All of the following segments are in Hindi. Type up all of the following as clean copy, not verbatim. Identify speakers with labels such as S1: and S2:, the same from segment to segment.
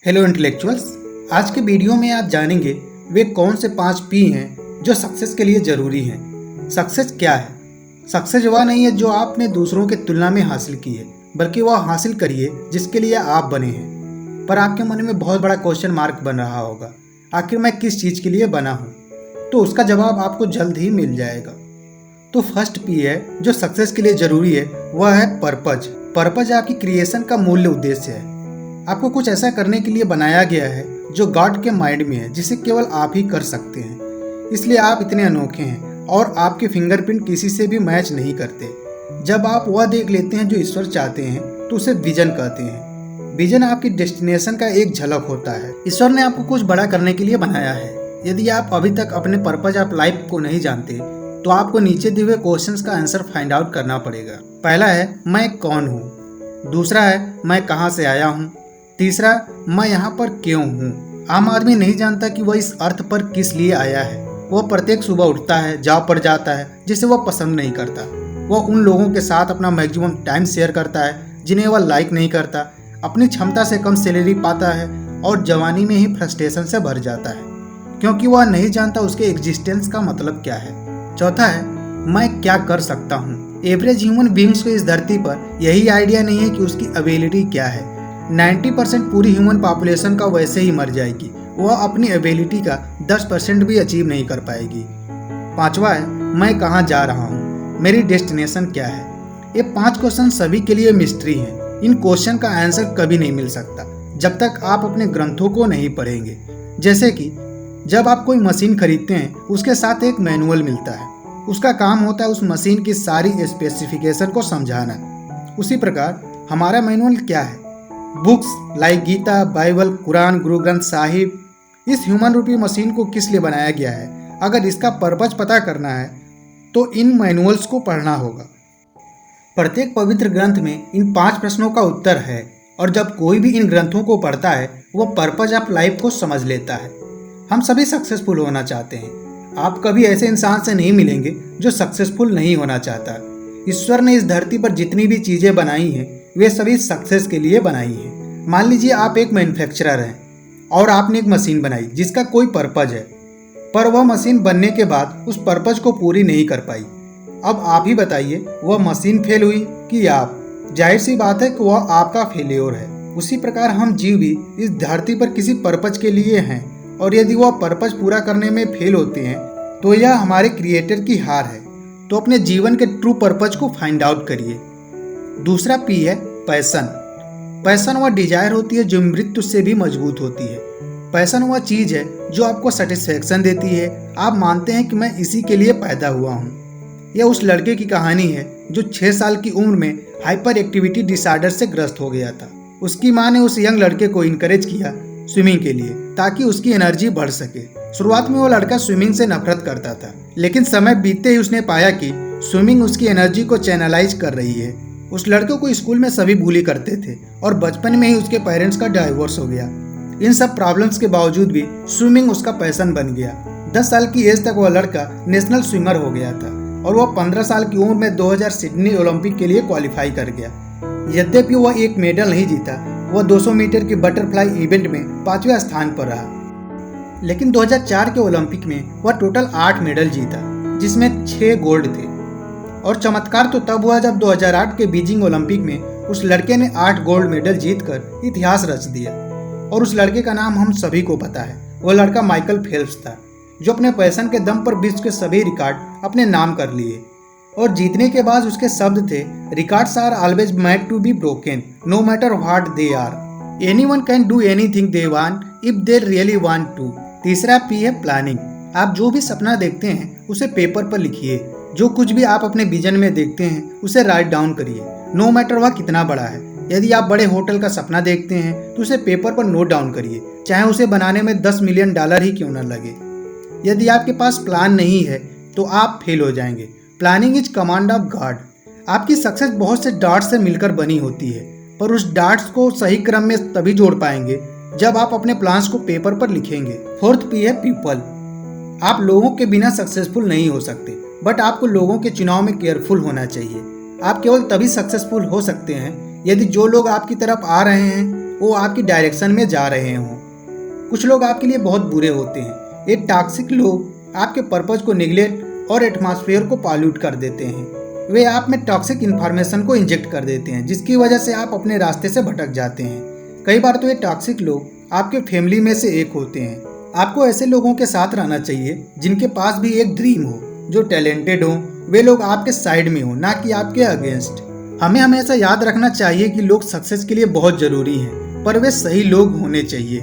S1: Hello intellectuals. आज के वीडियो में आप जानेंगे वे कौन से 5 पी हैं जो सक्सेस के लिए ज़रूरी हैं। सक्सेस क्या है? सक्सेस वह नहीं है जो आपने दूसरों के तुलना में हासिल की है, बल्कि वह हासिल करिए जिसके लिए आप बने हैं। पर आपके मन में बहुत बड़ा क्वेश्चन मार्क बन रहा होगा, आखिर मैं किस चीज़ के लिए बना हूँ? तो उसका जवाब आपको जल्द ही मिल जाएगा। तो फर्स्ट पी है जो सक्सेस के लिए ज़रूरी है, वह है पर्पज। पर्पज आपकी क्रिएशन का मूल्य उद्देश्य है। आपको कुछ ऐसा करने के लिए बनाया गया है जो गॉड के माइंड में है, जिसे केवल आप ही कर सकते हैं। इसलिए आप इतने अनोखे हैं और आपके फिंगरप्रिंट किसी से भी मैच नहीं करते। जब आप वह देख लेते हैं जो ईश्वर चाहते हैं तो उसे विजन कहते हैं। विजन आपकी डेस्टिनेशन का एक झलक होता है। ईश्वर ने आपको कुछ बड़ा करने के लिए बनाया है। यदि आप अभी तक अपने पर्पज ऑफ लाइफ को नहीं जानते तो आपको नीचे दिए हुए क्वेश्चंस का आंसर फाइंड आउट करना पड़ेगा। पहला है, मैं कौन हूँ। दूसरा है, मैं कहाँ से आया हूँ। तीसरा, मैं यहाँ पर क्यों हूँ। आम आदमी नहीं जानता कि वह इस अर्थ पर किस लिए आया है। वह प्रत्येक सुबह उठता है, जॉब पर जाता है जिसे वह पसंद नहीं करता। वह उन लोगों के साथ अपना मैक्सिमम टाइम शेयर करता है जिन्हें वह लाइक नहीं करता। अपनी क्षमता से कम सैलरी पाता है और जवानी में ही फ्रस्ट्रेशन से भर जाता है, क्योंकि वह नहीं जानता उसके एग्जिस्टेंस का मतलब क्या है। चौथा है, मैं क्या कर सकता हूँ। एवरेज ह्यूमन बींग्स को इस धरती पर यही आइडिया नहीं है कि उसकी एबिलिटी क्या है। 90% पूरी ह्यूमन पॉपुलेशन का वैसे ही मर जाएगी। वह अपनी एबिलिटी का 10% भी अचीव नहीं कर पाएगी। पांचवा है, मैं कहाँ जा रहा हूँ, मेरी डेस्टिनेशन क्या है। ये 5 क्वेश्चन सभी के लिए मिस्ट्री हैं। इन क्वेश्चन का आंसर कभी नहीं मिल सकता जब तक आप अपने ग्रंथों को नहीं पढ़ेंगे। जैसे कि जब आप कोई मशीन खरीदते हैं, उसके साथ एक मैनुअल मिलता है। उसका काम होता है उस मशीन की सारी स्पेसिफिकेशन को समझाना। उसी प्रकार हमारा मैनुअल क्या है? Books like Gita, Bible, Quran, Guru Granth Sahib. इस ह्यूमन रूपी मशीन को किस लिए बनाया गया है? अगर इसका पर्पज पता करना है तो इन मैनुअल्स को पढ़ना होगा। प्रत्येक पवित्र ग्रंथ में इन 5 प्रश्नों का उत्तर है, और जब कोई भी इन ग्रंथों को पढ़ता है वह पर्पज ऑफ लाइफ को समझ लेता है। हम सभी सक्सेसफुल होना चाहते हैं। आप कभी ऐसे इंसान से नहीं मिलेंगे जो सक्सेसफुल नहीं होना चाहता। ईश्वर ने इस धरती पर जितनी भी चीज़ें बनाई हैं वे सभी सक्सेस के लिए बनाई हैं। मान लीजिए आप एक मैन्युफैक्चरर हैं और आपने एक मशीन बनाई जिसका कोई पर्पज है, पर वह मशीन बनने के बाद उस पर्पज को पूरी नहीं कर पाई। अब आप ही बताइए, वह मशीन फेल हुई कि आप? जाहिर सी बात है कि वह आपका फेल्योर है। उसी प्रकार हम जीव भी इस धरती पर किसी पर्पज के लिए हैं, और यदि वह पर्पज पूरा करने में फेल होते हैं तो यह हमारे क्रिएटर की हार है। तो अपने जीवन के ट्रू पर्पज को फाइंड आउट करिए। दूसरा पी है पैशन। पैशन वह डिजायर होती है जो मृत्यु से भी मजबूत होती है। पैशन वह चीज़ है जो आपको सेटिस्फेक्शन देती है। आप मानते हैं कि मैं इसी के लिए पैदा हुआ हूँ। यह उस लड़के की कहानी है जो 6 साल की उम्र में हाइपर एक्टिविटी डिसऑर्डर से ग्रस्त हो गया था। उसकी माँ ने उस यंग लड़के को इनकरेज किया स्विमिंग के लिए, ताकि उसकी एनर्जी बढ़ सके। शुरुआत में वो लड़का स्विमिंग से नफरत करता था, लेकिन समय बीतते ही उसने पाया कि स्विमिंग उसकी एनर्जी को चैनलाइज कर रही है। उस लड़के को स्कूल में सभी बुली करते थे और बचपन में ही उसके पेरेंट्स का डाइवोर्स हो गया। इन सब प्रॉब्लम्स के बावजूद भी स्विमिंग उसका पैशन बन गया। 10 साल की एज तक वह लड़का नेशनल स्विमर हो गया था और वह 15 साल की उम्र में 2000 सिडनी ओलंपिक के लिए क्वालिफाई कर गया। यद्यपि वह एक मेडल नहीं जीता, वह 200 मीटर की बटरफ्लाई इवेंट में 5वें स्थान पर रहा। लेकिन 2004 के ओलंपिक में वह टोटल 8 मेडल जीता, जिसमें 6 गोल्ड थे। और चमत्कार तो तब हुआ जब 2008 के बीजिंग ओलंपिक में उस लड़के ने 8 गोल्ड मेडल जीतकर इतिहास रच दिया। और उस लड़के का नाम हम सभी को पता है। वह लड़का माइकल फेल्प्स था, जो अपने पैशन के दम पर विश्व के सभी रिकॉर्ड अपने नाम कर लिए। और जीतने के बाद उसके शब्द थे, records are always made to be broken, no matter what they are. Anyone can do anything they want if they really want to. तीसरा पी है प्लानिंग। आप जो भी सपना देखते हैं उसे पेपर पर लिखिए। जो कुछ भी आप अपने विजन में देखते हैं उसे राइट डाउन करिए, नो मैटर वह कितना बड़ा है। यदि आप बड़े होटल का सपना देखते हैं तो उसे पेपर पर नोट डाउन करिए, चाहे उसे बनाने में $10 मिलियन ही क्यों न लगे। यदि आपके पास प्लान नहीं है तो आप फेल हो जाएंगे। Planning is command of God. आपकी सक्सेस बहुत से डॉट्स से मिलकर बनी होती है, पर उस डॉट्स को सही क्रम में तभी जोड़ पाएंगे जब आप अपने प्लान्स को पेपर पर लिखेंगे। फोर्थ पी है पीपल। आप लोगों के बिना सक्सेसफुल नहीं हो सकते, बट आपको लोगों के चुनाव में केयरफुल होना चाहिए। आप केवल तभी सक्सेसफुल हो सकते हैं यदि जो लोग आपकी तरफ आ रहे हैं वो आपकी डायरेक्शन में जा रहे हों। कुछ लोग आपके लिए बहुत बुरे होते हैं। ये टॉक्सिक लोग आपके पर्पज को निगलेक्ट और एटमॉस्फेयर को पॉल्यूट कर देते हैं। वे आप में टॉक्सिक इन्फॉर्मेशन को इंजेक्ट कर देते हैं, जिसकी वजह से आप अपने रास्ते से भटक जाते हैं। कई बार तो ये टॉक्सिक लोग आपके फैमिली में से एक होते हैं। आपको ऐसे लोगों के साथ रहना चाहिए जिनके पास भी एक ड्रीम हो, जो टैलेंटेड हो। वे लोग आपके साइड में हो, ना कि आपके अगेंस्ट। हमें हमेशा याद रखना चाहिए कि लोग सक्सेस के लिए बहुत जरूरी हैं, पर वे सही लोग होने चाहिए।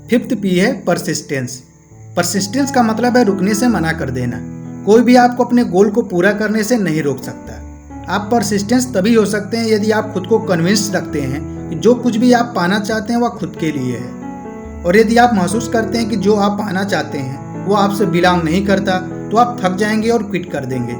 S1: 5th P है परसिस्टेंस। परसिस्टेंस का मतलब है रुकने से मना कर देना। कोई भी आपको अपने गोल को पूरा करने से नहीं रोक सकता। आप परसिस्टेंस तभी हो सकते हैं यदि आप खुद को कन्विंस रखते हैं कि जो कुछ भी आप पाना चाहते हैं वह खुद के लिए है। और यदि आप महसूस करते हैं कि जो आप पाना चाहते हैं वो आपसे बिलोंग नहीं करता, तो आप थक जाएंगे और क्विट कर देंगे।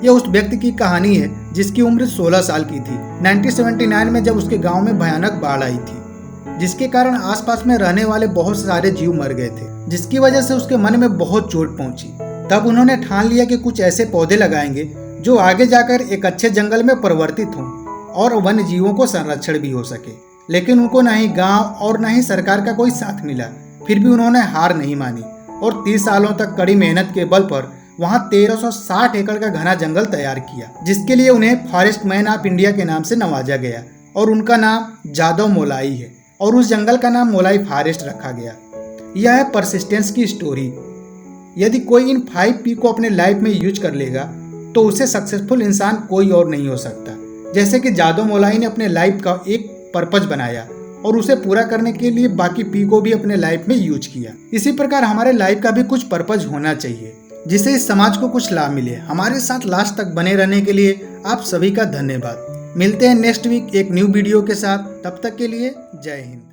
S1: यह उस व्यक्ति की कहानी है जिसकी उम्र 16 साल की थी 1979 में, जब उसके गांव में भयानक बाढ़ आई थी, जिसके कारण आसपास में रहने वाले बहुत सारे जीव मर गए थे, जिसकी वजह से उसके मन में बहुत चोट पहुंची। तब उन्होंने ठान लिया कि कुछ ऐसे पौधे लगाएंगे जो आगे जाकर एक अच्छे जंगल में परिवर्तित हों और वन्य जीवों को संरक्षण भी हो सके। लेकिन उनको न ही गाँव और न ही सरकार का कोई साथ मिला। फिर भी उन्होंने हार नहीं मानी और 30 सालों तक कड़ी मेहनत के बल पर वहां 1360 एकड़ का घना जंगल तैयार किया, जिसके लिए उन्हें फॉरेस्ट मैन ऑफ इंडिया के नाम से नवाजा गया। और उनका नाम जादव मोलाई है और उस जंगल का नाम मोलाई फॉरेस्ट रखा गया। यह है परसिस्टेंस की स्टोरी। यदि कोई इन 5 P को अपने लाइफ में यूज कर लेगा तो उससे सक्सेसफुल इंसान कोई और नहीं हो सकता। जैसे कि जादव मोलाई ने अपने लाइफ का एक पर्पज बनाया और उसे पूरा करने के लिए बाकी P को भी अपने लाइफ में यूज किया। इसी प्रकार हमारे लाइफ का भी कुछ पर्पज होना चाहिए जिससे इस समाज को कुछ लाभ मिले। हमारे साथ लास्ट तक बने रहने के लिए आप सभी का धन्यवाद। मिलते हैं नेक्स्ट वीक एक न्यू वीडियो के साथ। तब तक के लिए जय हिंद।